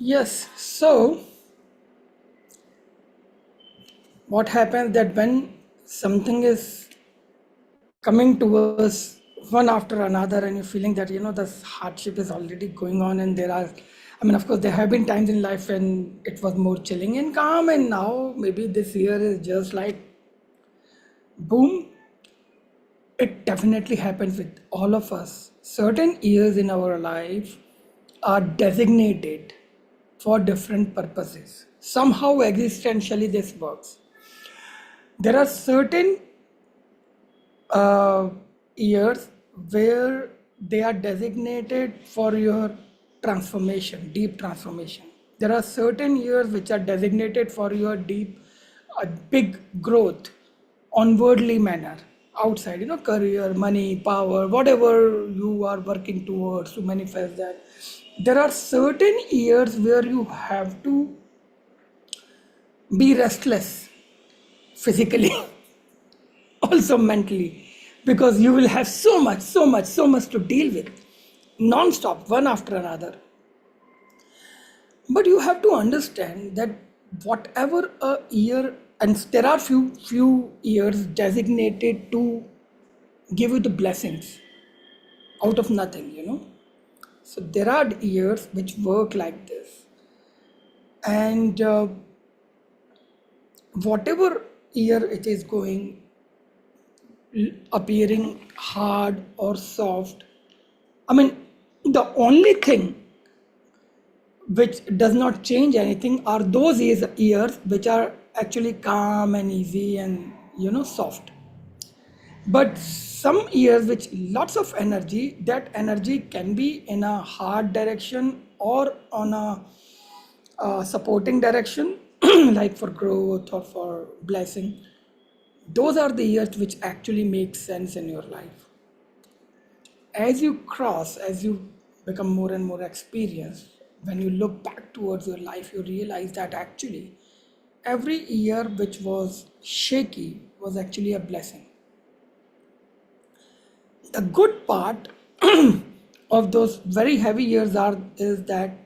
Yes. So what happens that when something is coming to us one after another and you're feeling that this hardship is already going on, and there are, I mean, of course there have been times in life when it was more chilling and calm, and now maybe this year is just like boom. It definitely happens with all of us. Certain years in our life are designated for different purposes. Somehow existentially this works. There are certain uh, years where they are designated for your transformation, deep transformation. There are certain years which are designated for your deep, big growth, onwardly manner, outside, career, money, power, whatever you are working towards to manifest that. There are certain years where you have to be restless physically, also mentally, because you will have so much to deal with non-stop, one after another. But you have to understand that whatever a year, and there are few years designated to give you the blessings out of nothing. So there are years which work like this, and whatever year it is going, appearing hard or soft, I mean, the only thing which does not change anything are those years which are actually calm and easy and soft. But some years which lots of energy, that energy can be in a hard direction or on a supporting direction, like for growth or for blessing. Those are the years which actually make sense in your life. As you become more and more experienced, when you look back towards your life, you realize that actually every year which was shaky was actually a blessing. The good part of those very heavy years are is that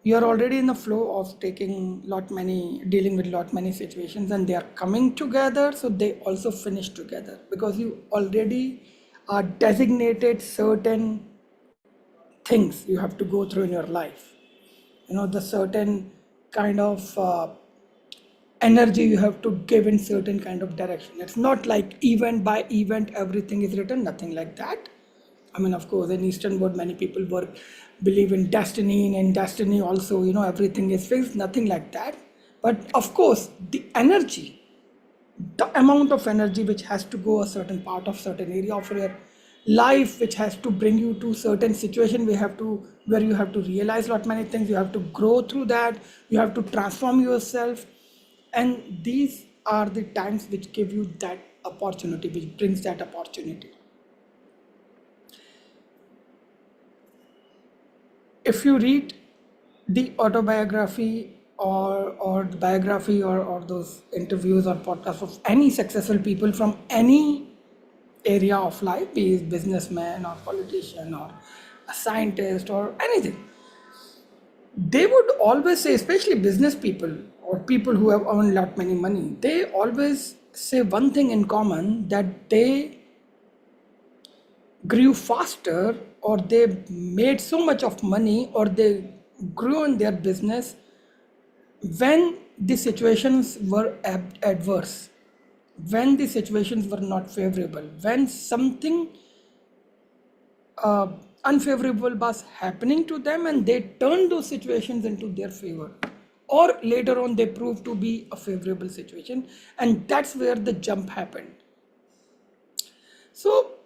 you are already in the flow of taking lot many dealing with lot many situations, and they are coming together, so they also finish together because you already are designated certain things you have to go through in your life. The certain kind of energy you have to give in certain kind of direction. It's not like event by event everything is written, nothing like that. I mean, of course, in Eastern world many people work believe in destiny, and in destiny also everything is fixed, nothing like that. But of course the amount of energy which has to go a certain part of certain area of your life, which has to bring you to certain situation, where you have to realize lot many things, you have to grow through that, you have to transform yourself. And these are the times which give you that opportunity, which brings that opportunity. If you read the autobiography or the biography, or those interviews or podcasts of any successful people from any area of life, be it businessman or politician or a scientist or anything, they would always say, especially business people or people who have earned lot many money, they always say one thing in common, that they grew faster, or they made so much of money, or they grew in their business when the situations were adverse, when the situations were not favorable, when something uh, unfavorable was happening to them, and they turned those situations into their favor, or later on they proved to be a favorable situation, and that's where the jump happened. So,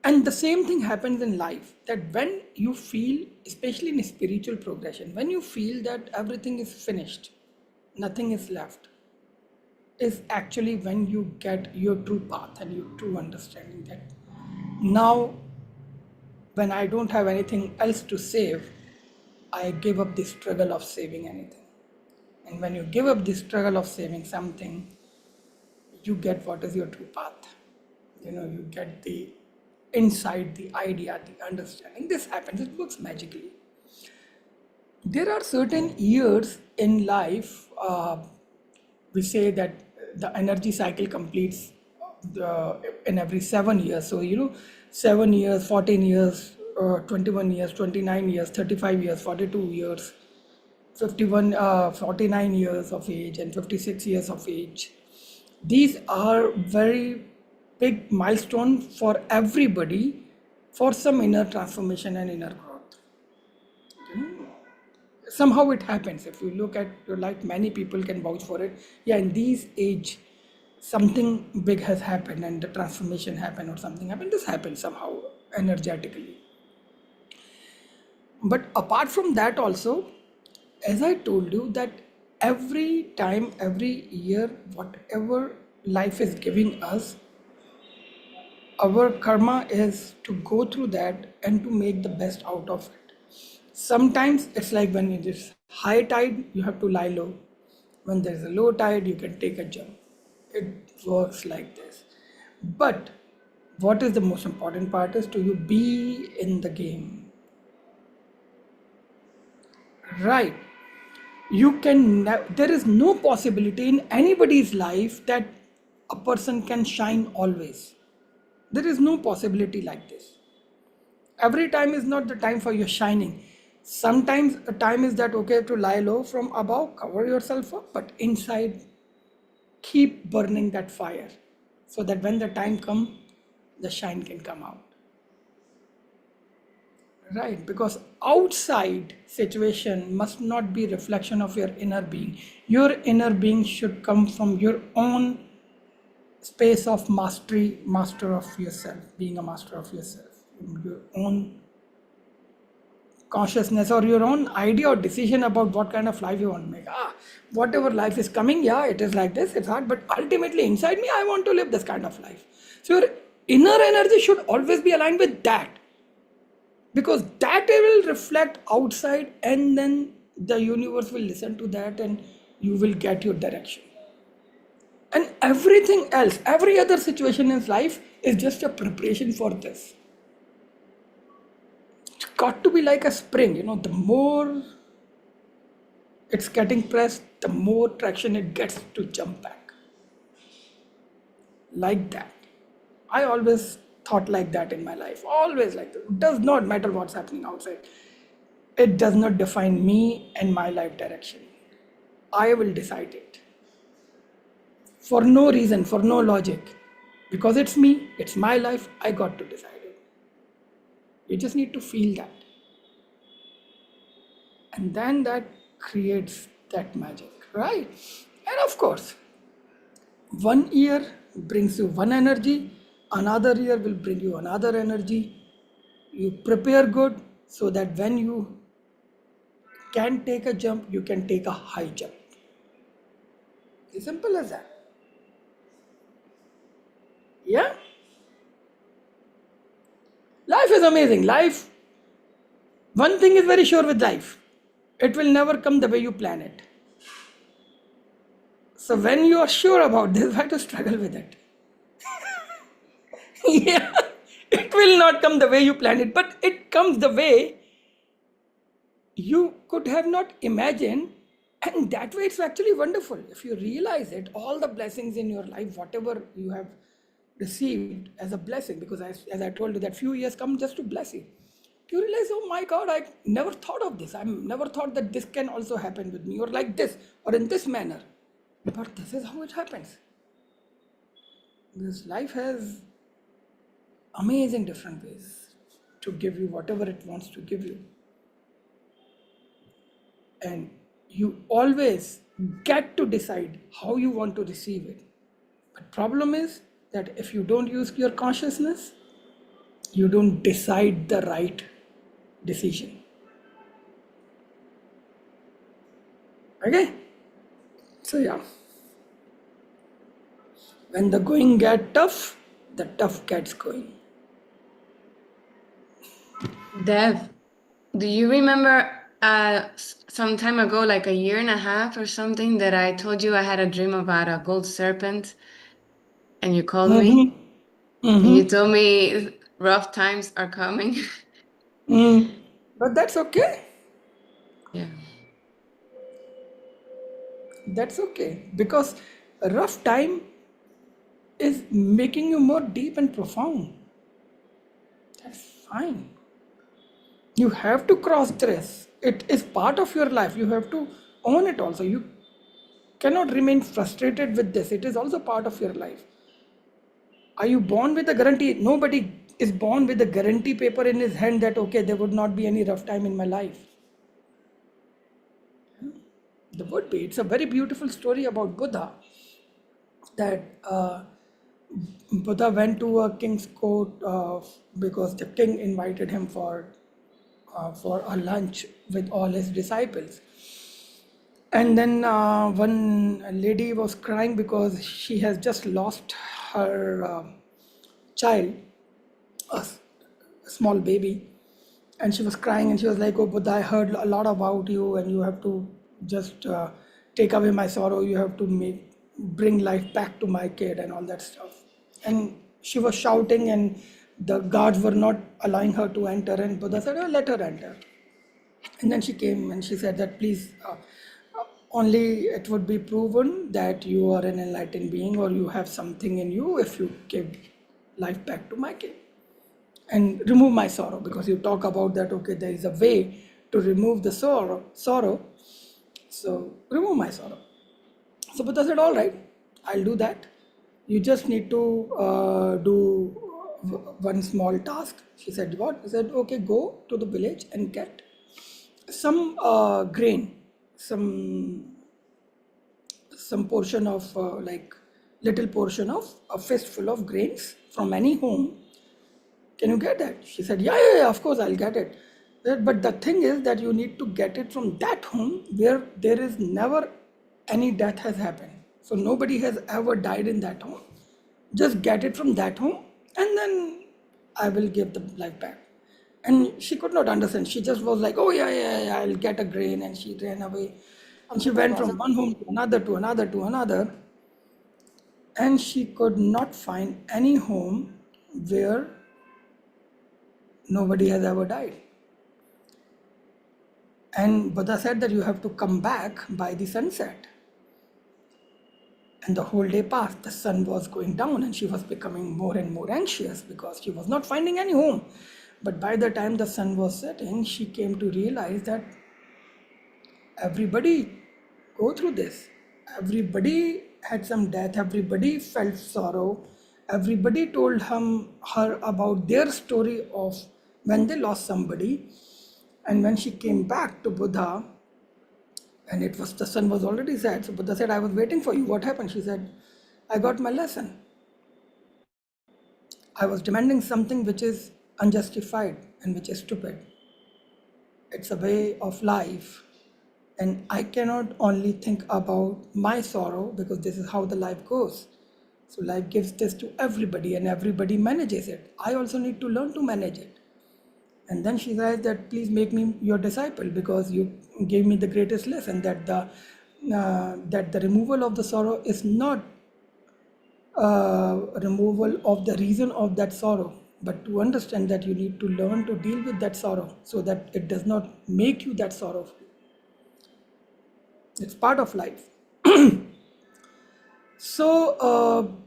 and the same thing happens in life, that when you feel, especially in spiritual progression, when you feel that everything is finished, nothing is left, is actually when you get your true path and your true understanding, that now, when I don't have anything else to save, I give up the struggle of saving anything. And when you give up the struggle of saving something, you get what is your true path. You get the insight, the idea, the understanding. This happens, it works magically. There are certain years in life, we say that the energy cycle completes in every 7 years. So, 7 years, 14 years, 21 years, 29 years, 35 years, 42 years, 51, 49 years of age, and 56 years of age. These are very big milestone for everybody for some inner transformation and inner growth. Somehow it happens. If you look at your life, many people can vouch for it. Yeah, in these age, something big has happened and the transformation happened or something happened. This happens somehow energetically. But apart from that also, as I told you, that every time, every year, whatever life is giving us, our karma is to go through that and to make the best out of it. Sometimes it's like when it is high tide, you have to lie low. When there's a low tide, you can take a jump. It works like this. But what is the most important part is to you be in the game, right? There is no possibility in anybody's life that a person can shine always. There is no possibility like this. Every time is not the time for your shining. Sometimes a time is that okay to lie low from above, cover yourself up, but inside keep burning that fire so that when the time comes, the shine can come out. Right, because outside situation must not be reflection of your inner being. Your inner being should come from your own space of mastery, master of yourself, being a master of yourself, your own consciousness or your own idea or decision about what kind of life you want to make. Whatever life is coming, yeah, it is like this, it's hard, but ultimately inside me, I want to live this kind of life. So your inner energy should always be aligned with that, because that will reflect outside, and then the universe will listen to that, and you will get your direction. And everything else, every other situation in life is just a preparation for this. It's got to be like a spring, the more it's getting pressed, the more traction it gets to jump back. Like that. I always thought like that in my life. Always like that. It does not matter what's happening outside. It does not define me and my life direction. I will decide it. For no reason, for no logic. Because it's me, it's my life, I got to decide it. You just need to feel that. And then that creates that magic, right? And of course, one year brings you one energy, another year will bring you another energy. You prepare good so that when you can take a jump, you can take a high jump. As simple as that. Yeah? Life is amazing. Life, one thing is very sure with life, it will never come the way you plan it. So when you are sure about this, why to struggle with it? Yeah, it will not come the way you planned it, but it comes the way you could have not imagined. And that way it's actually wonderful. If you realize it, all the blessings in your life, whatever you have received as a blessing, because as I told you, that few years come just to bless you. You realize, oh my God, I never thought of this. I never thought that this can also happen with me, or like this, or in this manner. But this is how it happens. This life has amazing different ways to give you whatever it wants to give you. And you always get to decide how you want to receive it. But problem is that if you don't use your consciousness, you don't decide the right decision. Okay? So yeah. When the going get tough, the tough gets going. Dev, do you remember some time ago, like a year and a half or something, that I told you I had a dream about a gold serpent and you called me and you told me rough times are coming? But that's okay. Yeah. That's okay, because a rough time is making you more deep and profound. That's fine. You have to cross this. It is part of your life. You have to own it also. You cannot remain frustrated with this. It is also part of your life. Are you born with a guarantee? Nobody is born with a guarantee paper in his hand that, okay, there would not be any rough time in my life. There would be. It's a very beautiful story about Buddha, that Buddha went to a king's court because the king invited him for a lunch with all his disciples. And then one lady was crying because she has just lost her child, a small baby, and she was crying and she was like, "Oh, Buddha, I heard a lot about you, and you have to just take away my sorrow. You have to bring life back to my kid and all that stuff." And she was shouting, and the guards were not allowing her to enter. And Buddha said, "Oh, let her enter." And then she came and she said that, please, only it would be proven that you are an enlightened being or you have something in you if you give life back to my kid and remove my sorrow, because you talk about that, okay, there is a way to remove the sorrow, so remove my sorrow. So Buddha said, all right, I'll do that. You just need to do one small task. She said, what? He said, okay, go to the village and get some grain, some portion of like little portion of a fistful of grains from any home. Can you get that? She said, yeah, yeah, yeah, of course I'll get it. But the thing is that you need to get it from that home where there is never any death has happened. So nobody has ever died in that home. Just get it from that home and then I will give the life back. And she could not understand. She just was like, oh, yeah, yeah, yeah, I'll get a grain. And she ran away. And she went from one home to another, to another, to another. And she could not find any home where nobody has ever died. And Buddha said that you have to come back by the sunset. And the whole day passed. The sun was going down and she was becoming more and more anxious because she was not finding any home. But by the time the sun was setting, she came to realize that everybody go through this. Everybody had some death. Everybody felt sorrow. Everybody told her about their story of when they lost somebody. And when she came back to Buddha, and it was the sun was already set, so Buddha said, I was waiting for you. What happened? She said, I got my lesson. I was demanding something which is unjustified and which is stupid. It's a way of life. And I cannot only think about my sorrow because this is how the life goes. So life gives this to everybody and everybody manages it. I also need to learn to manage it. And then she says that please make me your disciple because you gave me the greatest lesson that the removal of the sorrow is not removal of the reason of that sorrow, but to understand that you need to learn to deal with that sorrow so that it does not make you that sorrowful. It's part of life. So,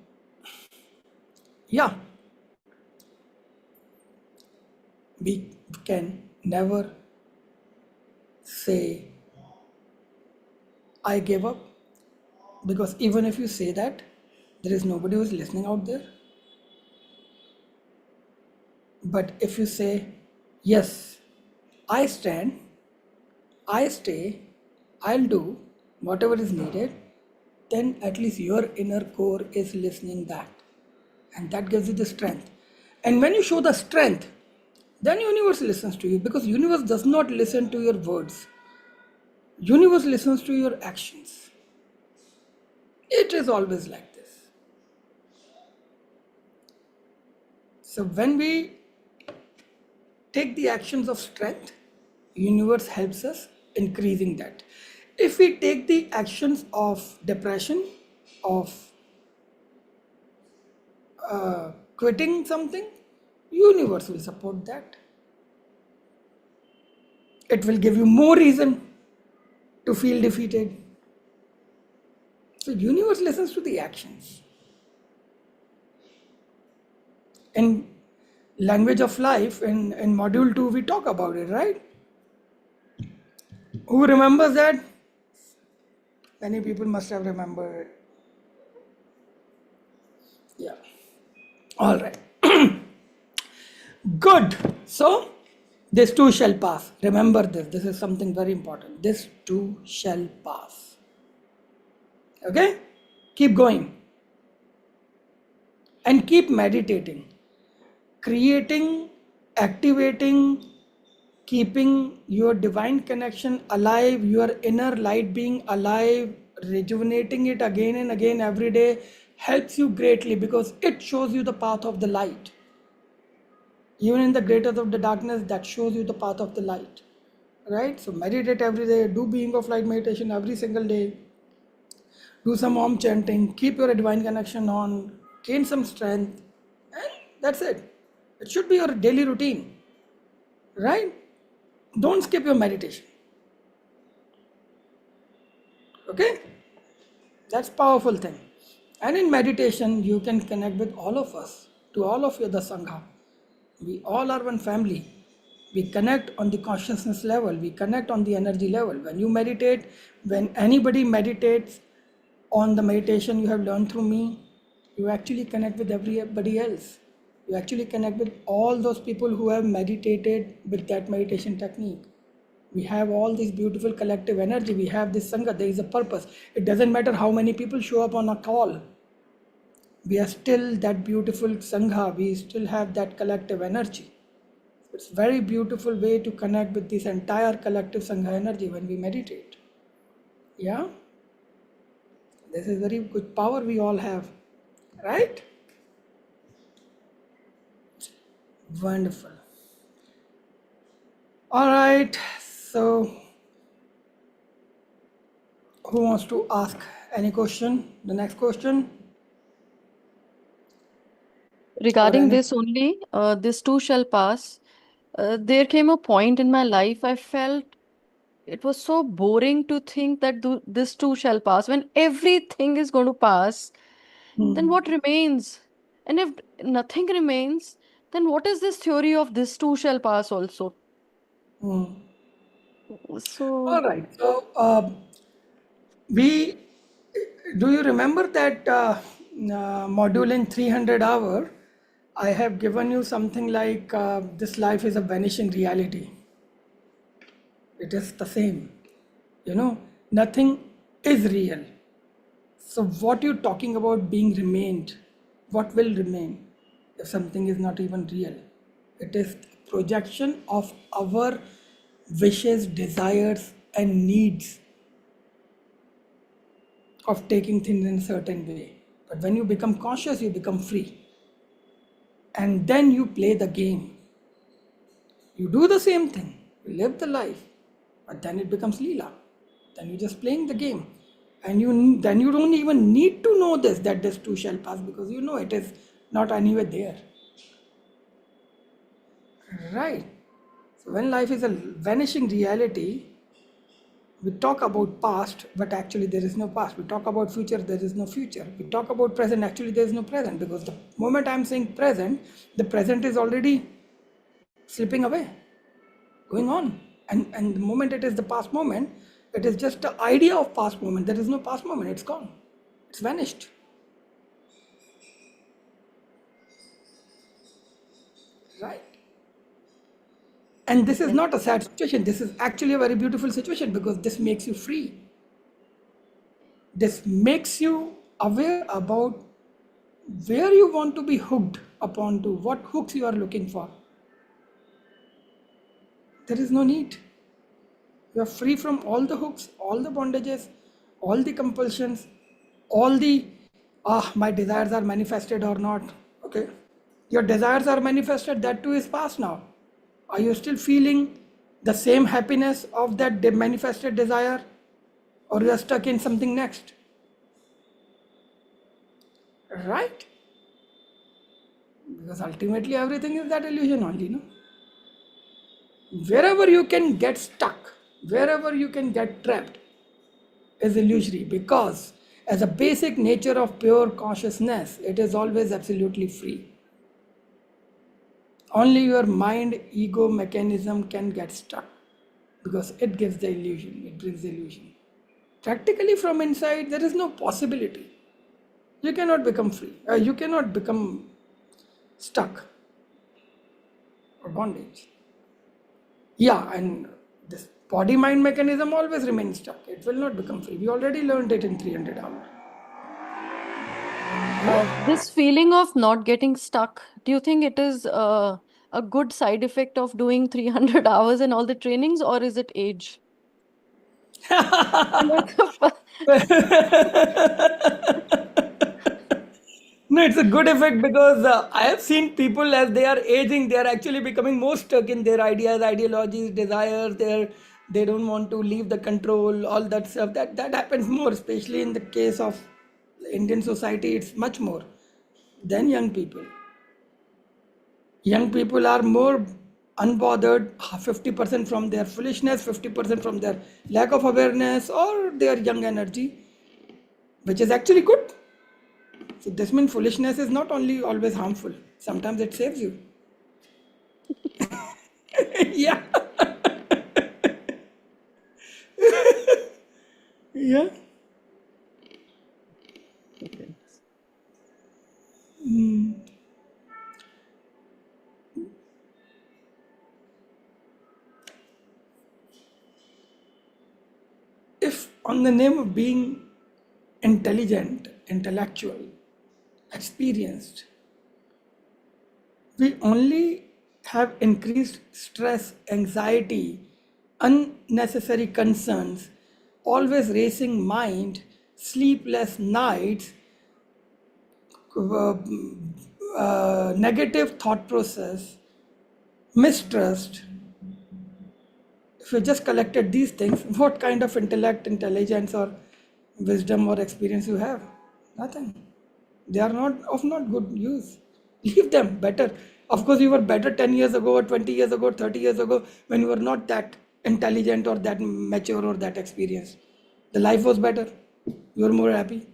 yeah, we can never say, I gave up, because even if you say that, there is nobody who is listening out there. But if you say, yes, I stand, I stay, I'll do whatever is needed, then at least your inner core is listening back. And that gives you the strength. And when you show the strength, then universe listens to you, because universe does not listen to your words. Universe listens to your actions. It is always like this. So when we take the actions of strength, universe helps us increasing that. If we take the actions of depression, of quitting something, universe will support that. It will give you more reason to feel defeated. So universe listens to the actions. In language of life, in module 2, we talk about it, right? Who remembers that? Many people must have remembered. Yeah. All right. Good. So, this too shall pass. Remember this. This is something very important. This too shall pass. Okay? Keep going and keep meditating, creating, activating, keeping your divine connection alive, your inner light being alive, rejuvenating it again and again every day helps you greatly because it shows you the path of the light. Even in the greatest of the darkness, that shows you the path of the light. Right? So meditate every day, do being of light meditation every single day, do some Om chanting, keep your divine connection on, gain some strength, and that's it. It should be your daily routine, right? Don't skip your meditation. Okay? That's powerful thing. And in meditation, you can connect with all of us, to all of you, the Sangha. We all are one family. We connect on the consciousness level, we connect on the energy level. When you meditate, when anybody meditates on the meditation you have learned through me, you actually connect with everybody else. You actually connect with all those people who have meditated with that meditation technique. We have all this beautiful collective energy. We have this Sangha. There is a purpose. It doesn't matter how many people show up on a call. We are still that beautiful Sangha. We still have that collective energy. It's a very beautiful way to connect with this entire collective Sangha energy when we meditate. Yeah? This is very good power we all have. Right? Wonderful. Alright. So, who wants to ask any question? The next question? Or Regarding any? this only, this too shall pass. There came a point in my life I felt it was so boring to think that this too shall pass. When everything is going to pass, then Hmm. what remains? And if nothing remains, then what is this theory of this too shall pass also? Hmm. So, Alright. So, we do you remember that module in 300 hour? I have given you something like this life is a vanishing reality. It is the same. Nothing is real. So, what you're talking about being remained, what will remain if something is not even real? It is projection of our wishes, desires, and needs of taking things in a certain way. But when you become conscious, you become free. And then you play the game. You do the same thing, you live the life, but then it becomes Leela. Then you're just playing the game. And you don't even need to know this that this too shall pass because you know it is not anywhere there. Right. So when life is a vanishing reality, we talk about past, but actually there is no past. We talk about future, there is no future. We talk about present, actually there is no present because the moment I'm saying present, the present is already slipping away, going on. And the moment it is the past moment, it is just the idea of past moment. There is no past moment, it's gone. It's vanished. Right? And this is yes. not a sad situation. This is actually a very beautiful situation because this makes you free. This makes you aware about where you want to be hooked upon to, what hooks you are looking for. There is no need. You are free from all the hooks, all the bondages, all the compulsions, all the my desires are manifested or not. Okay. Your desires are manifested, that too is past now. Are you still feeling the same happiness of that manifested desire? Or you are stuck in something next? Right? Because ultimately everything is that illusion only, no? Wherever you can get stuck, wherever you can get trapped, is illusory because, as a basic nature of pure consciousness, it is always absolutely free. Only your mind ego mechanism can get stuck because it gives the illusion, it brings the illusion. Practically, from inside, there is no possibility. You cannot become free, you cannot become stuck or bondage. Yeah, and this body mind mechanism always remains stuck, it will not become free. We already learned it in 300 hours. This feeling of not getting stuck, do you think it is a good side effect of doing 300 hours and all the trainings, or is it age? Like, No, it's a good effect because I have seen people as they are aging, they are actually becoming more stuck in their ideas, ideologies, desires. They don't want to leave the control, all that stuff. That happens more, especially in the case of Indian society. It's much more than young people. Young people are more unbothered, 50% from their foolishness, 50% from their lack of awareness or their young energy, which is actually good. So this means foolishness is not only always harmful. Sometimes it saves you. Yeah. Yeah. okay. If on the name of being intelligent, intellectual, experienced, we only have increased stress, anxiety, unnecessary concerns, always racing mind, sleepless nights, uh, negative thought process, mistrust. If you just collected these things, what kind of intellect, intelligence, or wisdom or experience you have? Nothing. They are not of not good use. Leave them better. Of course, you were better 10 years ago, or 20 years ago, 30 years ago, when you were not that intelligent or that mature or that experienced. The life was better. You were more happy.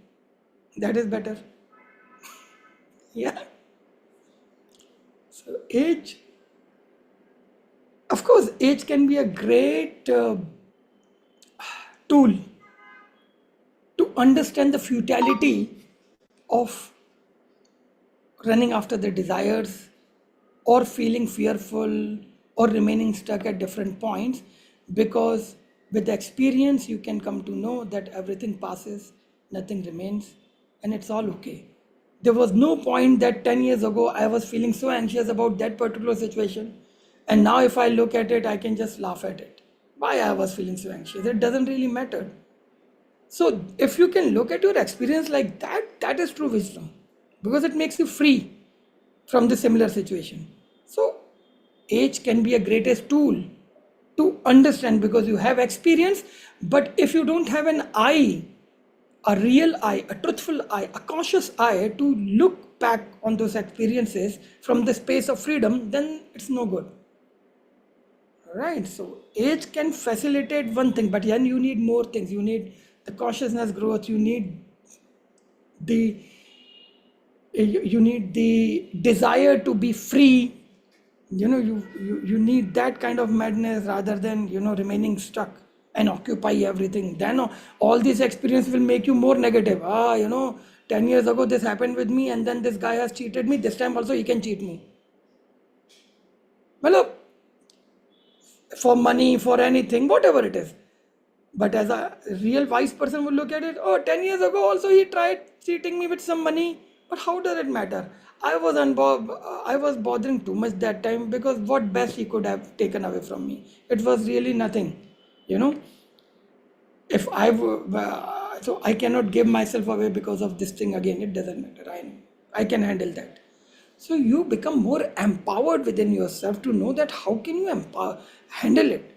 That is better. Yeah. So, age, of course, age can be a great tool to understand the futility of running after their desires or feeling fearful or remaining stuck at different points, because with experience you can come to know that everything passes, nothing remains, and it's all okay. There was no point that 10 years ago I was feeling so anxious about that particular situation, and now if I look at it I can just laugh at it. Why I was feeling so anxious, it doesn't really matter. So, if you can look at your experience like that, that is true wisdom because it makes you free from the similar situation. So, age can be a greatest tool to understand because you have experience. But if you don't have an eye, a real eye, a truthful eye, a conscious eye to look back on those experiences from the space of freedom, then it's no good. Right, so age can facilitate one thing, but then you need more things. You need the consciousness growth. The you need the desire to be free. You need that kind of madness rather than remaining stuck and occupy everything. Then all these experience will make you more negative. 10 years ago this happened with me, and then this guy has cheated me. This time also he can cheat me. Well, for money, for anything, whatever it is. But as a real wise person would look at it, oh, 10 years ago also he tried cheating me with some money. But how does it matter? I was bothering too much that time because what best he could have taken away from me? It was really nothing, you know. If so I cannot give myself away because of this thing again. It doesn't matter. I know. I can handle that. So you become more empowered within yourself to know that how can you handle it.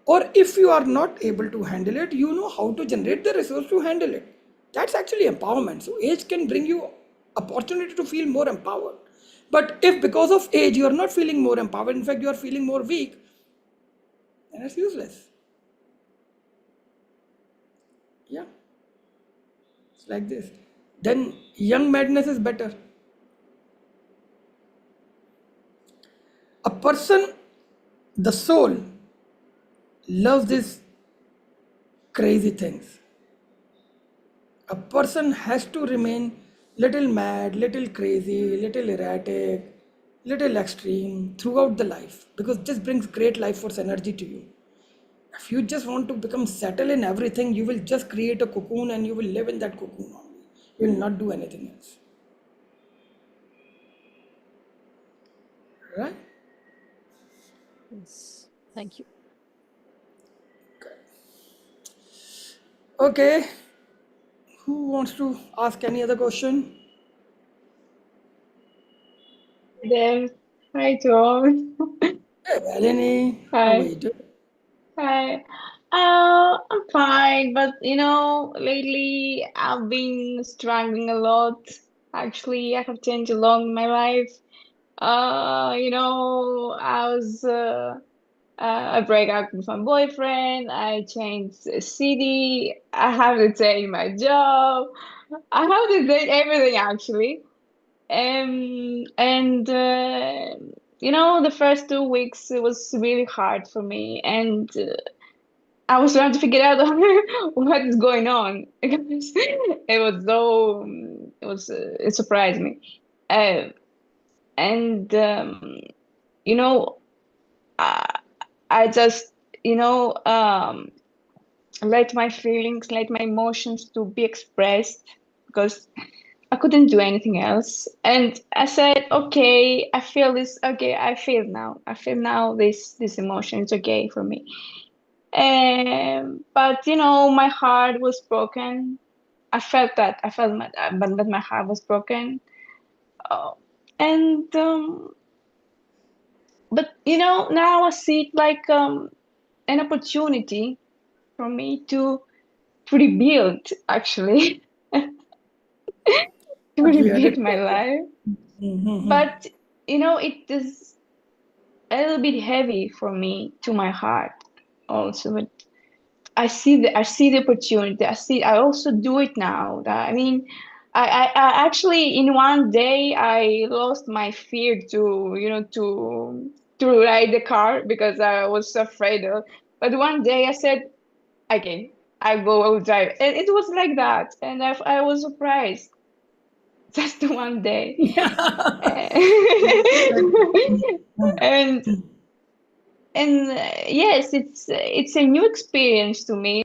Or if you are not able to handle it, you know how to generate the resource to handle it. That's actually empowerment. So age can bring you opportunity to feel more empowered. But if because of age you are not feeling more empowered, in fact you are feeling more weak, then it's useless. Yeah, it's like this. Then young madness is better. A person, the soul, loves these crazy things. A person has to remain little mad, little crazy, little erratic, little extreme throughout the life because this brings great life force energy to you. If you just want to become settle in everything, you will just create a cocoon and you will live in that cocoon only. You will not do anything else. Right? Yes. Thank you. Okay. Who wants to ask any other question? There. Hi, Tom. Hey, Valini, how are Hi. you doing? Hi. I'm fine, but lately I've been struggling a lot. Actually, I have changed along my life. I was I break up with my boyfriend. I changed the city. I have to change my job. I have to change everything actually. And the first 2 weeks it was really hard for me, and I was trying to figure out what is going on because it was so it surprised me, uh, and you know I, I just you know let my feelings, let my emotions to be expressed because I couldn't do anything else. And I said, okay, I feel this. Okay, I feel now. I feel now this emotion is okay for me. But my heart was broken. I felt that. I felt but my heart was broken. Uh, and but now I see it like an opportunity for me to rebuild actually to What we had rebuild it. my life. But it is a little bit heavy for me to my heart also. But I see the opportunity. I also do it now. I mean, I actually in one day I lost my fear to ride the car because I was so afraid of. But one day I said, okay, I will drive, and it was like that, and I was surprised just one day. and yes, it's a new experience to me.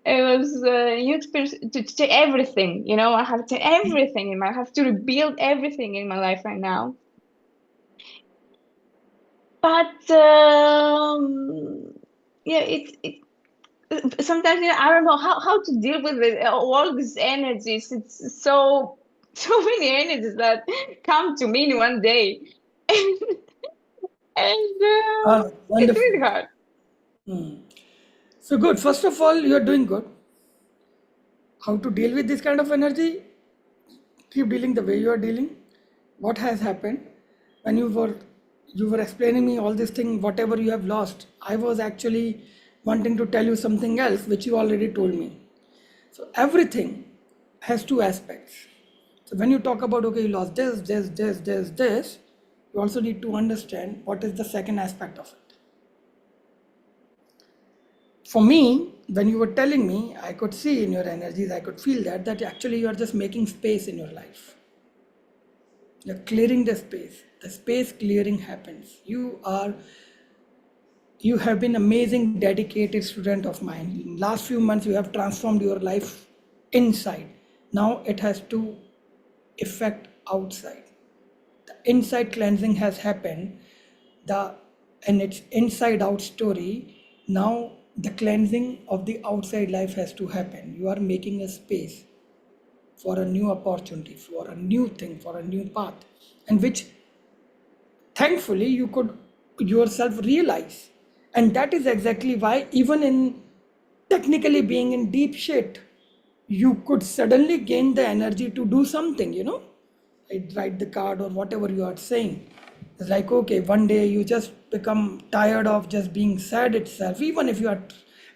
It was a new experience to take everything. I have to take everything in my. I have to rebuild everything in my life right now. But yeah, sometimes I don't know how to deal with it. All these energies. It's so many energies that come to me in one day, and it's Wonderful. really hard. So good. First of all, you're doing good. How to deal with this kind of energy? Keep dealing the way you are dealing. What has happened when you were explaining me all this thing, whatever you have lost? I was actually wanting to tell you something else, which you already told me. So everything has two aspects. So when you talk about okay, you lost this, you also need to understand what is the second aspect of it. For me, when you were telling me, I could see in your energies, I could feel that actually you are just making space in your life. You're clearing the space. The space clearing happens. You have been amazing, dedicated student of mine. In last few months, you have transformed your life inside. Now it has to affect outside. The inside cleansing has happened. The and its inside out story. Now the cleansing of the outside life has to happen. You are making a space for a new opportunity, for a new thing, for a new path, and which thankfully you could yourself realize. And that is exactly why, even in technically being in deep shit, you could suddenly gain the energy to do something, like write the card or whatever you are saying. It's like, okay, one day you just become tired of just being sad itself, even if you are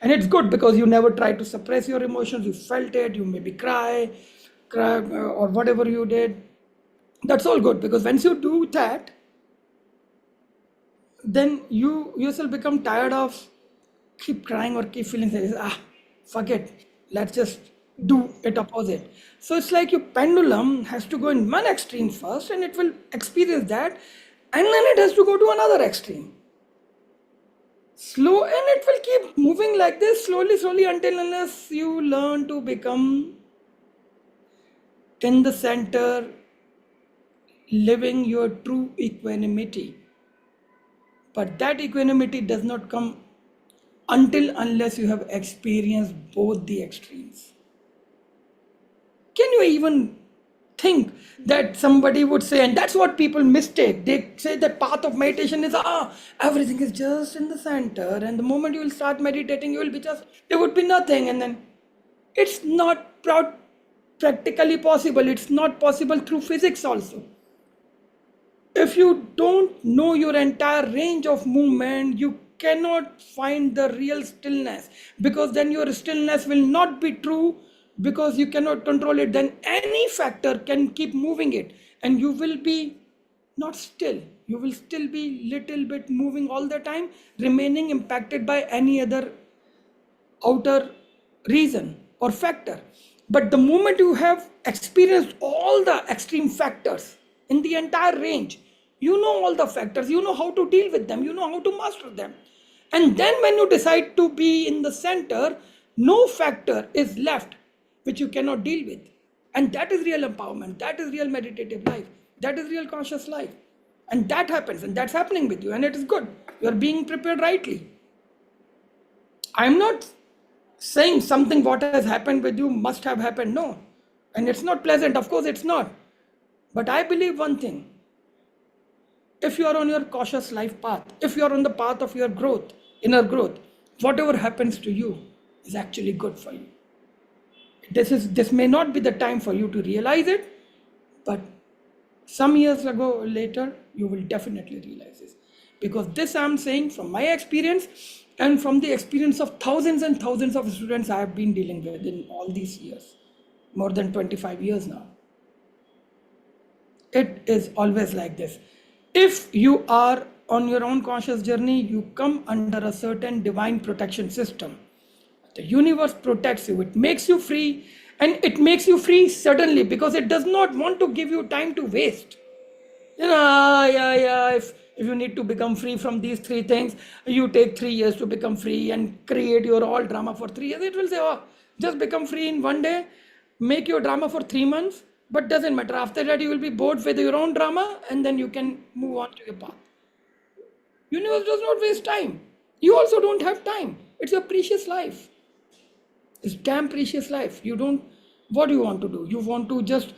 And it's good because you never try to suppress your emotions. You felt it. You maybe cry, or whatever you did. That's all good, because once you do that, then you yourself become tired of keep crying or keep feeling that fuck it, let's just do it opposite. So it's like your pendulum has to go in one extreme first, and it will experience that, and then it has to go to another extreme, slow, and it will keep moving like this slowly until unless you learn to become in the center, living your true equanimity. But that equanimity does not come until unless you have experienced both the extremes. Can you even think that somebody would say, and that's what people mistake? They say that path of meditation is everything is just in the center, and the moment you will start meditating, you will be just there would be nothing, and then it's not practically possible. It's not possible through physics also. If you don't know your entire range of movement, you cannot find the real stillness, because then your stillness will not be true, because you cannot control it. Then any factor can keep moving it, and you will be not still. You will still be little bit moving all the time, remaining impacted by any other outer reason or factor. But the moment you have experienced all the extreme factors in the entire range, you know all the factors, you know how to deal with them, you know how to master them. And then when you decide to be in the center, no factor is left which you cannot deal with. And that is real empowerment, that is real meditative life, that is real conscious life. And that happens, and that's happening with you, and it is good. You are being prepared rightly. I'm not saying something what has happened with you must have happened. No. And it's not pleasant. Of course, it's not. But I believe one thing. If you are on your cautious life path, if you are on the path of your growth, inner growth, whatever happens to you is actually good for you. This may not be the time for you to realize it, but some years ago or later, you will definitely realize this. Because this I'm saying from my experience and from the experience of thousands and thousands of students I have been dealing with in all these years, more than 25 years now. It is always like this. If you are on your own conscious journey, you come under a certain divine protection system. The universe protects you, it makes you free, and it makes you free suddenly, because it does not want to give you time to waste. If you need to become free from these three things, you take 3 years to become free and create your all drama for 3 years. It will say, just become free in one day, make your drama for 3 months, but doesn't matter. After that, you will be bored with your own drama, and then you can move on to your path. Universe does not waste time. You also don't have time. It's a precious life. It's damn precious life. What do you want to do? You want to just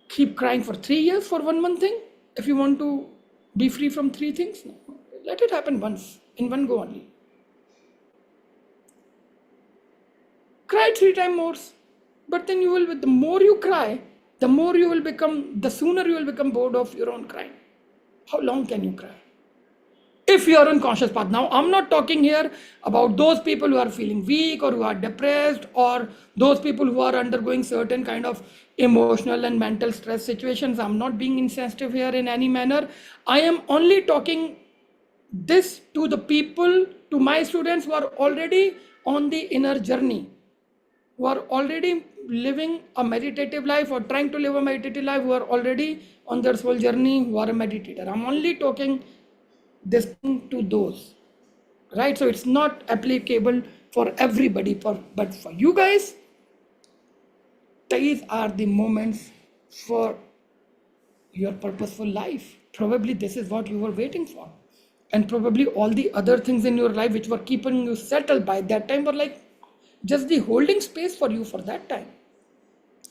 keep crying for 3 years for one thing? If you want to be free from three things, no. Let it happen once, in one go only. Cry 3 times more. But then the more you cry, the sooner you will become bored of your own crying. How long can you cry? If you are on conscious path. Now, I'm not talking here about those people who are feeling weak or who are depressed, or those people who are undergoing certain kind of emotional and mental stress situations. I'm not being insensitive here in any manner. I am only talking this to the people, to my students who are already on the inner journey, who are already living a meditative life or trying to live a meditative life, who are already on their soul journey, who are a meditator. I'm only talking this thing to those, right? So it's not applicable for everybody, but for you guys, these are the moments for your purposeful life. Probably this is what you were waiting for, and probably all the other things in your life which were keeping you settled by that time were like just the holding space for you for that time.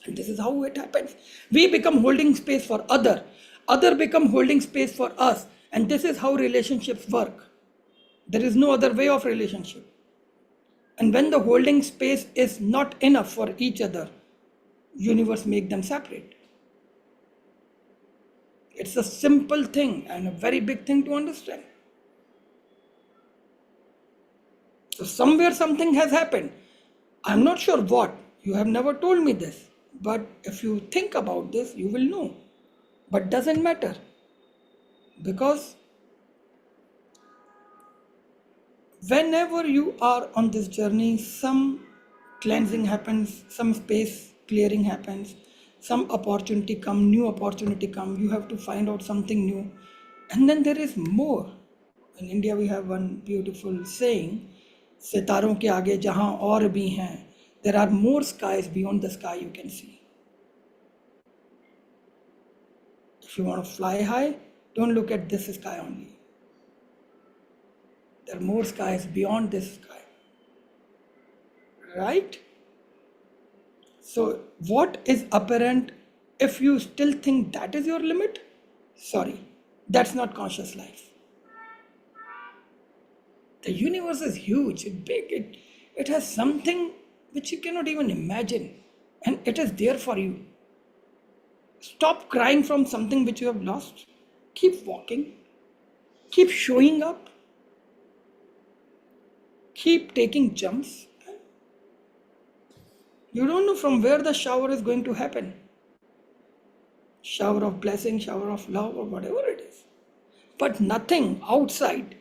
And this is how it happens. We become holding space for other become holding space for us, and this is how relationships work. There is no other way of relationship. And when the holding space is not enough for each other, universe make them separate. It's a simple thing and a very big thing to understand. So somewhere something has happened. I'm not sure what. You have never told me this. But if you think about this, you will know. But doesn't matter. Because whenever you are on this journey, some cleansing happens, some space clearing happens, some opportunity come, new opportunity come. You have to find out something new. And then there is more. In India, we have one beautiful saying, सितारों के आगे जहां और भी हैं, there are more skies beyond the sky you can see. If you want to fly high, don't look at this sky only. There are more skies beyond this sky, right? So, what is apparent, if you still think that is your limit? Sorry, that's not conscious life. The universe is huge, it's big, it has something which you cannot even imagine, and it is there for you. Stop crying from something which you have lost. Keep walking, keep showing up, keep taking jumps. You don't know from where the shower is going to happen. Shower of blessing, shower of love, or whatever it is. But nothing outside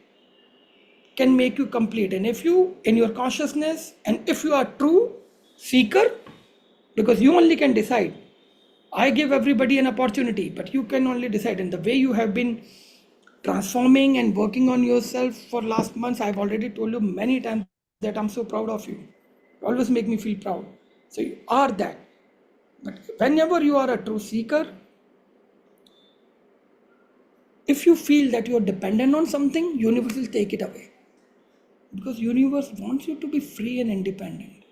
can make you complete. And if you, in your consciousness, and if you are true seeker, because you only can decide. I give everybody an opportunity, but you can only decide. And the way you have been transforming and working on yourself for last months, I've already told you many times that I'm so proud of you. You always make me feel proud. So you are that. But whenever you are a true seeker, if you feel that you are dependent on something, universe will take it away. Because universe wants you to be free and independent.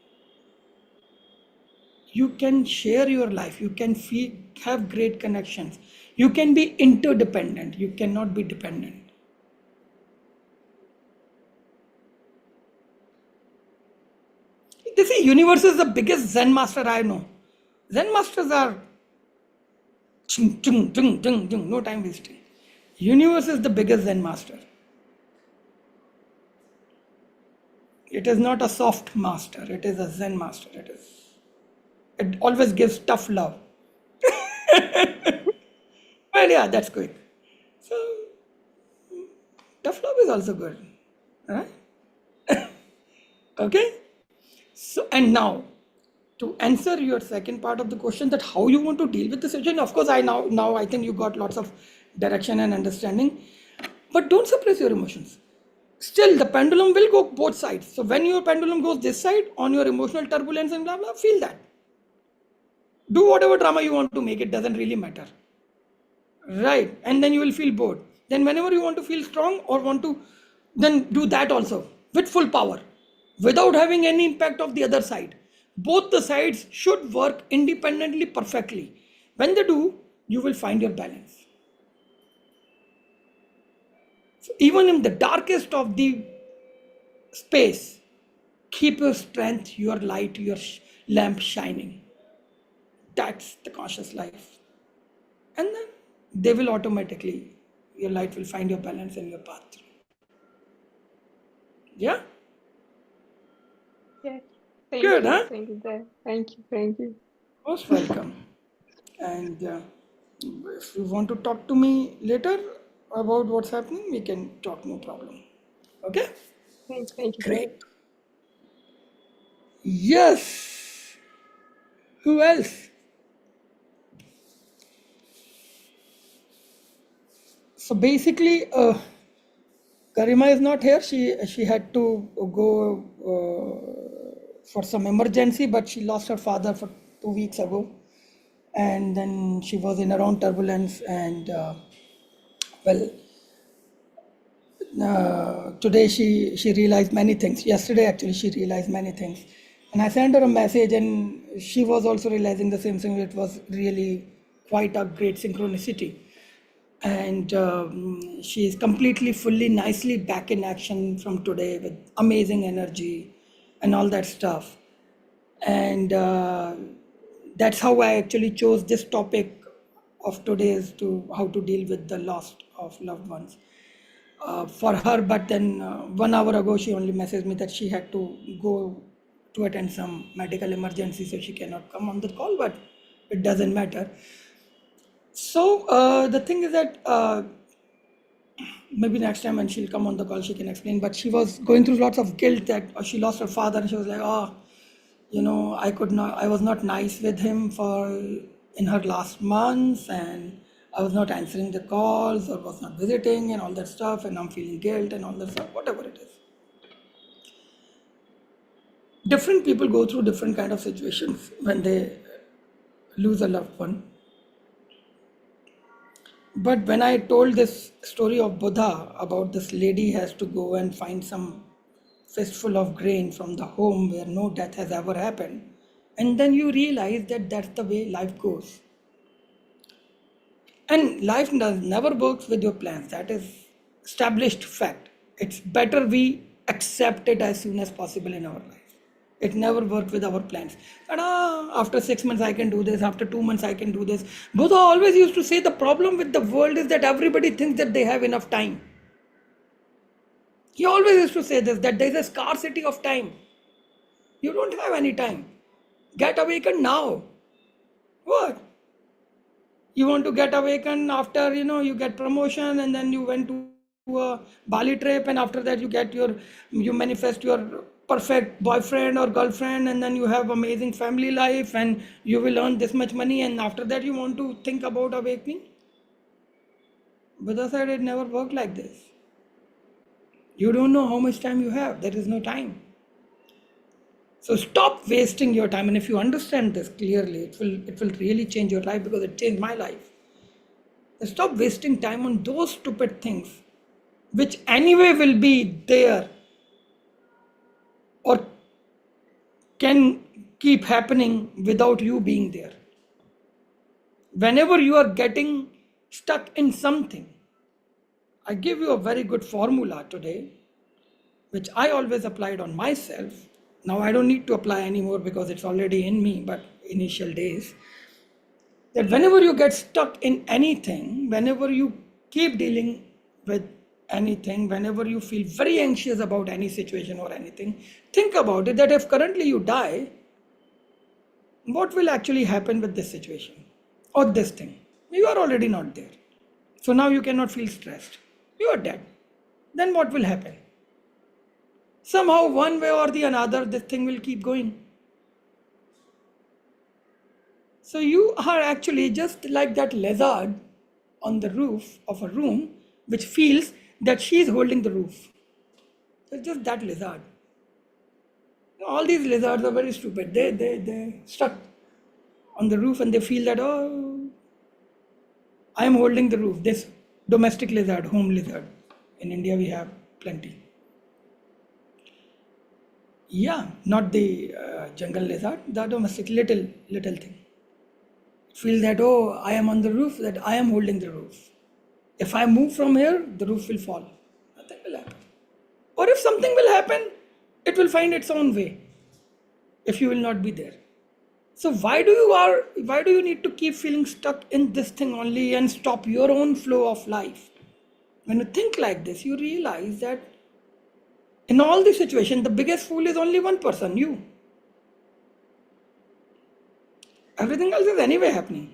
You can share your life, you can have great connections, you can be interdependent, you cannot be dependent. They say universe is the biggest Zen master I know. Zen masters are chung, chung, chung, chung, chung, no time wasting. Universe is the biggest Zen master. It is not a soft master, it is a Zen master. It always gives tough love. But yeah, that's quick. So tough love is also good. Right? Okay? So, and now to answer your second part of the question, that how you want to deal with the situation, of course, now I think you got lots of direction and understanding, but don't suppress your emotions. Still, the pendulum will go both sides. So when your pendulum goes this side on your emotional turbulence and blah blah, feel that. Do whatever drama you want to make, it doesn't really matter. Right? And then you will feel bored. Then whenever you want to feel strong or want to, then do that also with full power, without having any impact of the other side. Both the sides should work independently perfectly. When they do, you will find your balance. So even in the darkest of the space, keep your strength, your light, your lamp shining. That's the conscious life. And then they will automatically, your light will find your balance and your path through. Yeah? Yeah. Thank Good, you. huh? Thank you, Dad. Thank you. Thank you. Most welcome. And if you want to talk to me later about what's happening, we can talk, no problem. Okay? Thank you, Dad. Great. Yes. Who else? So basically, Karima is not here. She had to go for some emergency, but she lost her father for 2 weeks ago, and then she was in her own turbulence. And well, today she realized many things. Yesterday actually she realized many things, and I sent her a message, and she was also realizing the same thing. It was really quite a great synchronicity. And she is completely, fully, nicely back in action from today with amazing energy and all that stuff. And that's how I actually chose this topic of today's, to how to deal with the loss of loved ones. for her, but then 1 hour ago she only messaged me that she had to go to attend some medical emergency, so she cannot come on the call, but it doesn't matter. So the thing is that maybe next time when she'll come on the call, she can explain. But she was going through lots of guilt that she lost her father, and she was like, "Oh, I was not nice with him for in her last months, and I was not answering the calls or was not visiting and all that stuff, and I'm feeling guilt and all that stuff, whatever it is." Different people go through different kind of situations when they lose a loved one. But when I told this story of Buddha about this lady has to go and find some fistful of grain from the home where no death has ever happened, and then you realize that that's the way life goes. And life never works with your plans. That is established fact. It's better we accept it as soon as possible in our life. It never worked with our plans. And after 6 months I can do this, after 2 months I can do this. Buddha always used to say the problem with the world is that everybody thinks that they have enough time. He always used to say this, that there is a scarcity of time. You don't have any time. Get awakened now. What? You want to get awakened after you get promotion, and then you went to a Bali trip, and after that you manifest your perfect boyfriend or girlfriend, and then you have amazing family life, and you will earn this much money, and after that you want to think about awakening. Buddha said it never worked like this. You don't know how much time you have. There is no time. So stop wasting your time, and if you understand this clearly, it will really change your life, because it changed my life. Stop wasting time on those stupid things, which anyway will be there or can keep happening without you being there. Whenever you are getting stuck in something, I give you a very good formula today, which I always applied on myself. Now I don't need to apply anymore because it's already in me, but initial days, that whenever you get stuck in anything, whenever you keep dealing with anything, whenever you feel very anxious about any situation or anything, think about it, that if currently you die, what will actually happen with this situation or this thing? You are already not there. So now you cannot feel stressed. You are dead. Then what will happen? Somehow, one way or the another, this thing will keep going. So you are actually just like that lizard on the roof of a room which feels that she is holding the roof. It's just that lizard. All these lizards are very stupid. They stuck on the roof and they feel that, oh, I am holding the roof. This domestic lizard, home lizard. In India we have plenty. Yeah, not the jungle lizard, the domestic little thing. Feel that, oh, I am on the roof, that I am holding the roof. If I move from here, the roof will fall. Nothing will happen. Or if something will happen, it will find its own way if you will not be there. So why do you need to keep feeling stuck in this thing only and stop your own flow of life? When you think like this, you realize that in all the situations, the biggest fool is only one person, you. Everything else is anyway happening.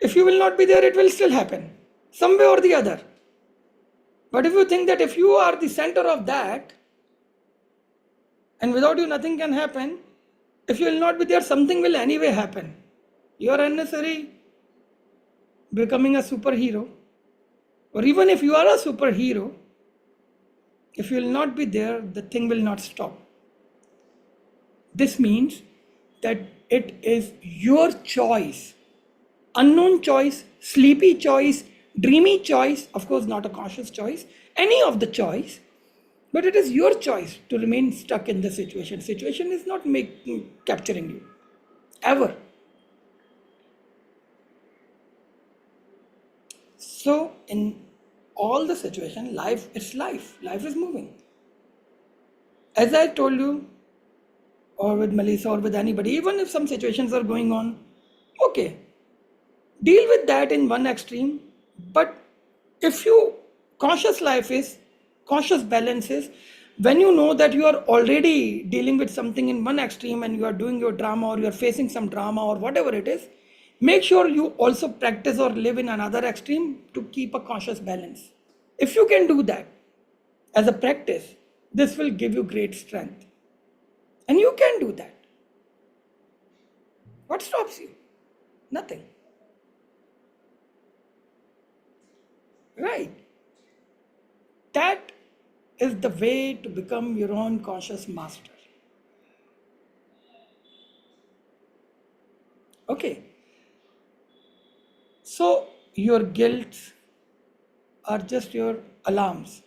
If you will not be there, it will still happen, some way or the other. But if you think that if you are the center of that, and without you nothing can happen, if you will not be there, something will anyway happen. You are unnecessary becoming a superhero. Or even if you are a superhero, if you will not be there, the thing will not stop. This means that it is your choice. Unknown choice, sleepy choice, dreamy choice, of course not a conscious choice, any of the choice, but it is your choice to remain stuck in the situation. Situation is not capturing you, ever. So in all the situation, life is life. Life is moving. As I told you, or with Melissa or with anybody, even if some situations are going on, okay, deal with that in one extreme. But if you Conscious life is, conscious balance is when you know that you are already dealing with something in one extreme and you are doing your drama or you are facing some drama or whatever it is, make sure you also practice or live in another extreme to keep a conscious balance. If you can do that as a practice, this will give you great strength. And you can do that. What stops you? Nothing. Right. That is the way to become your own conscious master. Okay. So your guilt are just your alarms.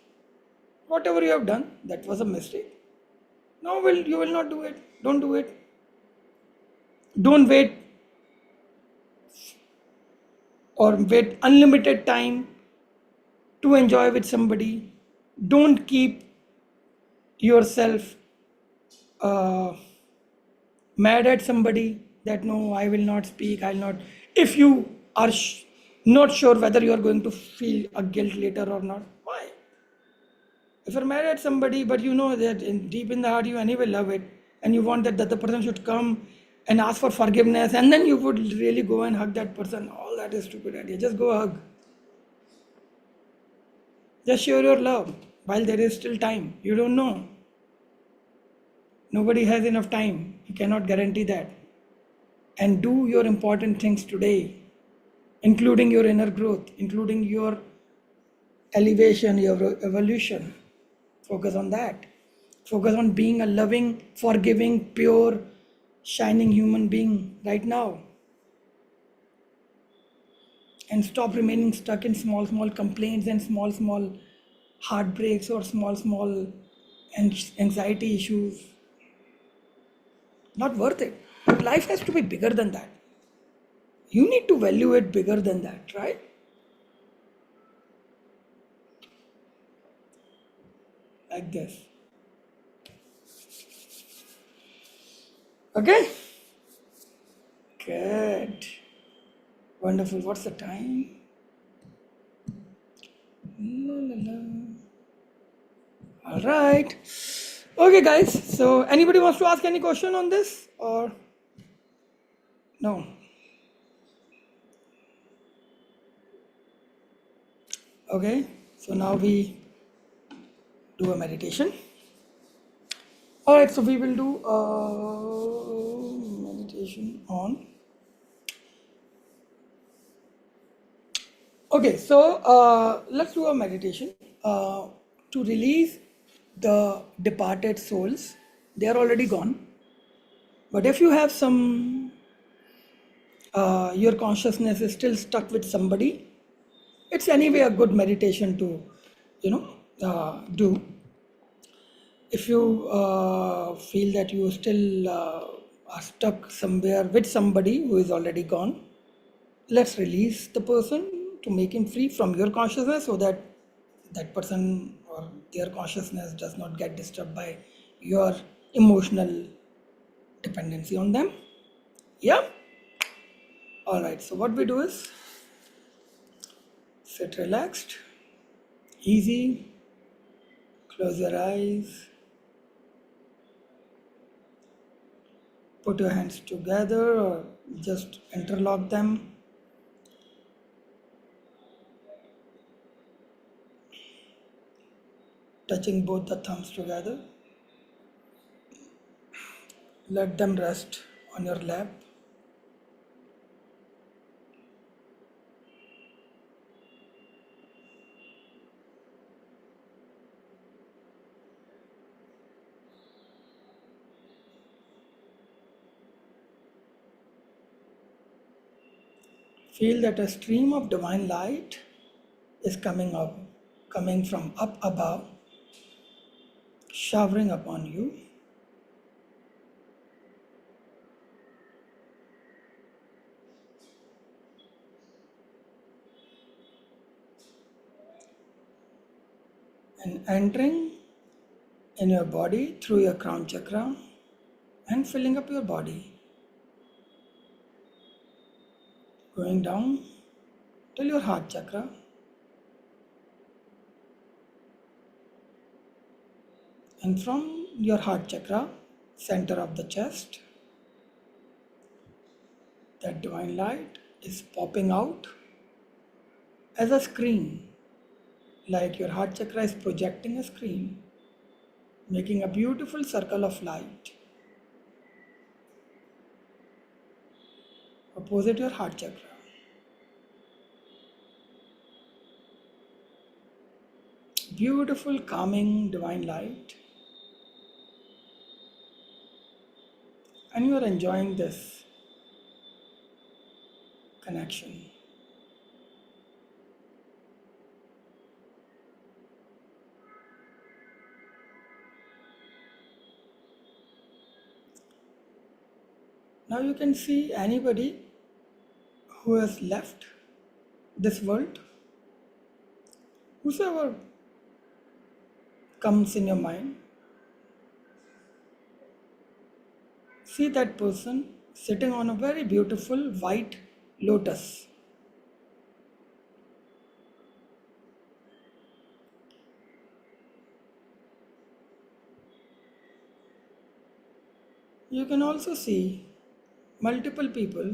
Whatever you have done, that was a mistake. No, you will not do it. Don't do it. Don't wait or wait unlimited time to enjoy with somebody. Don't keep yourself uh, mad at somebody that no, I will not speak, I'll not. If you are not sure whether you are going to feel a guilt later or not, why? If you're mad at somebody but you know that deep in the heart you anyway love it and you want that the other person should come and ask for forgiveness, and then you would really go and hug that person, all that is stupid idea. Just go hug. Just show your love while there is still time. You don't know. Nobody has enough time. You cannot guarantee that. And do your important things today, including your inner growth, including your elevation, your evolution. Focus on that. Focus on being a loving, forgiving, pure, shining human being right now. And stop remaining stuck in small, small complaints and small, small heartbreaks or small, small anxiety issues. Not worth it. Life has to be bigger than that. You need to value it bigger than that, right? Like this. Okay? Good. Wonderful. What's the time? La, la, la. All right. Okay, guys. So, anybody wants to ask any question on this or no? Okay. So now we do a meditation. All right. So we will do a meditation on. Okay. So let's do a meditation to release the departed souls. They are already gone. But if you have some, your consciousness is still stuck with somebody, it's anyway a good meditation to, do. If you feel that you still are stuck somewhere with somebody who is already gone, let's release the person to make him free from your consciousness so that that person or their consciousness does not get disturbed by your emotional dependency on them. Yeah. All right. So what we do is sit relaxed, easy, close your eyes, put your hands together or just interlock them. Touching both the thumbs together. Let them rest on your lap. Feel that a stream of divine light is coming from up above, showering upon you. And entering in your body through your crown chakra and filling up your body, going down till your heart chakra, And from your heart chakra, center of the chest, that divine light is popping out as a screen, like your heart chakra is projecting a screen, making a beautiful circle of light opposite your heart chakra. Beautiful, calming, divine light, and you are enjoying this connection. Now you can see anybody who has left this world, whosoever comes in your mind, see that person sitting on a very beautiful white lotus. You can also see multiple people.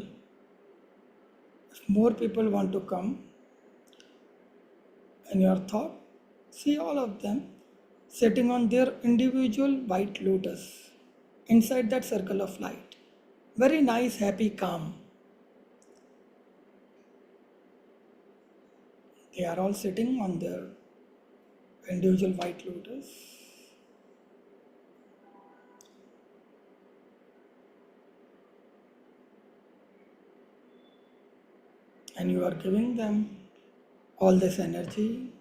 If more people want to come in your thought, see all of them sitting on their individual white lotus inside that circle of light. Very nice, happy, calm. They are all sitting on their individual white lotus, and you are giving them all this energy.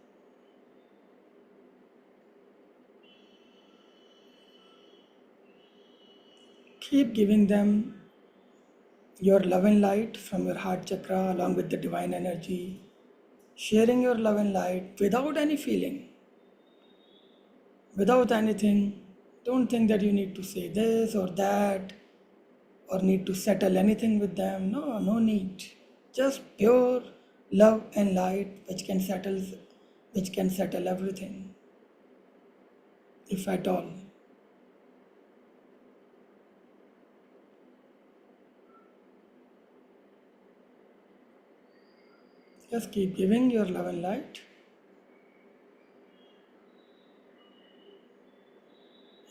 Keep giving them your love and light from your heart chakra along with the divine energy, sharing your love and light without any feeling, without anything. Don't think that you need to say this or that or need to settle anything with them. No, no need. Just pure love and light which can settle everything, if at all. Just keep giving your love and light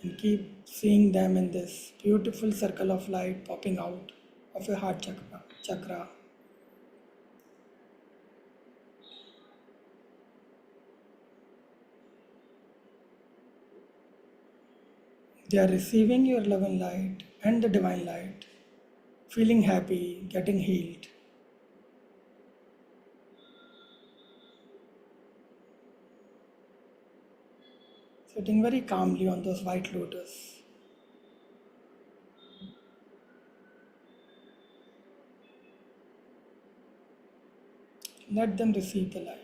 and keep seeing them in this beautiful circle of light popping out of your heart chakra. They are receiving your love and light and the divine light, feeling happy, getting healed, sitting very calmly on those white lotus. Let them receive the light.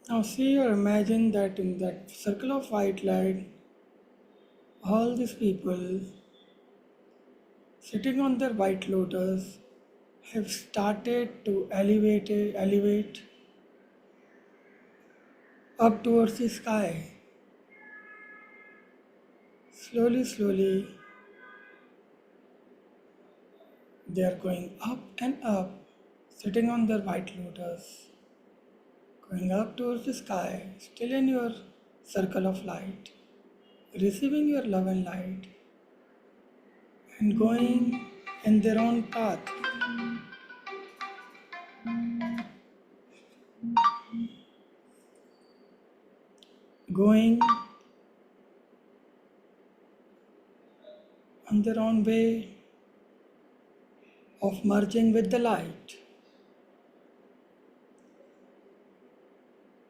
Now see or imagine that in that circle of white light, all these people sitting on their white lotus have started to elevate up towards the sky. Slowly, slowly, they are going up and up, sitting on their white lotus, going up towards the sky, still in your circle of light, receiving your love and light, and going in their own path, going on their own way of merging with the light.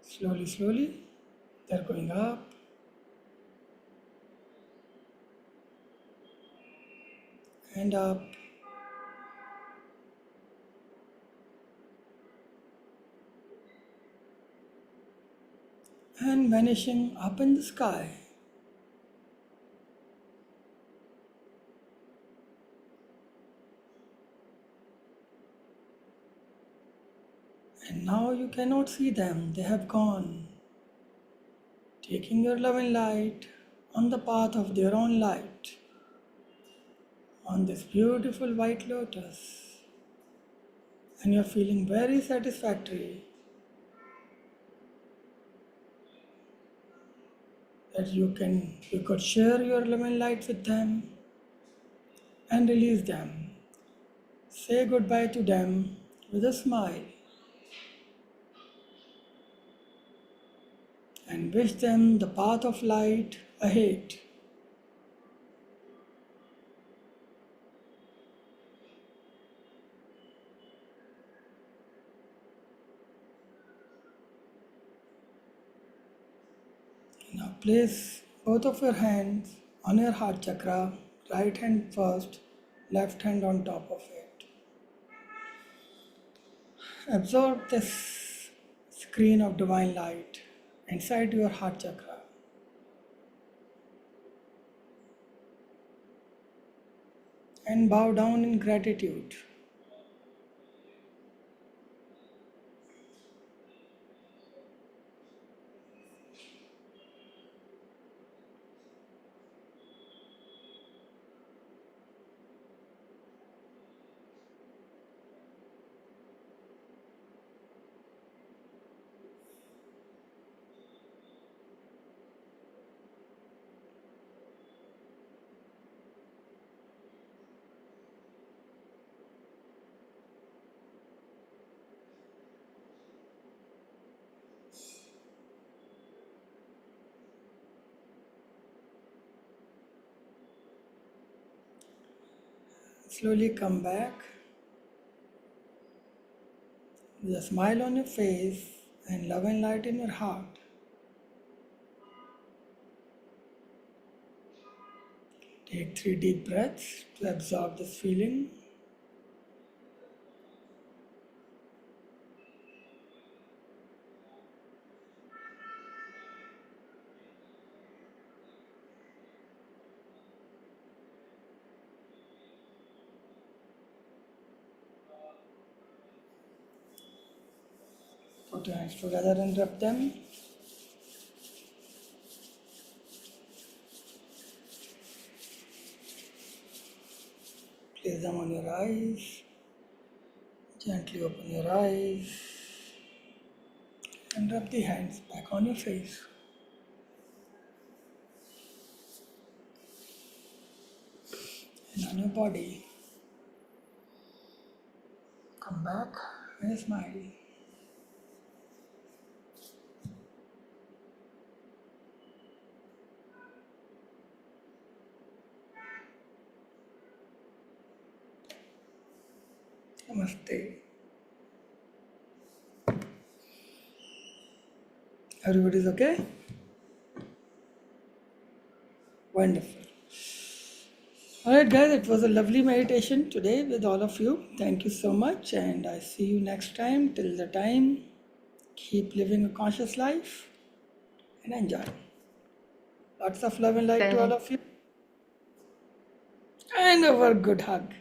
Slowly, slowly, they're going up and up and vanishing up in the sky. And now you cannot see them, they have gone, taking your love and light on the path of their own light, on this beautiful white lotus. And you're feeling very satisfactory that you could share your love and light with them and release them. Say goodbye to them with a smile and wish them the path of light ahead. Now place both of your hands on your heart chakra, right hand first, left hand on top of it. Absorb this screen of divine light inside your heart chakra and bow down in gratitude. Slowly come back with a smile on your face and love and light in your heart. Take 3 deep breaths to absorb this feeling. Put your hands together and rub them. Place them on your eyes. Gently open your eyes and rub the hands back on your face and on your body. Come back with a smile. Namaste. Everybody's okay? Wonderful. Alright, guys, it was a lovely meditation today with all of you. Thank you so much, and I see you next time. Till the time, keep living a conscious life and enjoy. Lots of love and light to all Thank of you, and a good hug.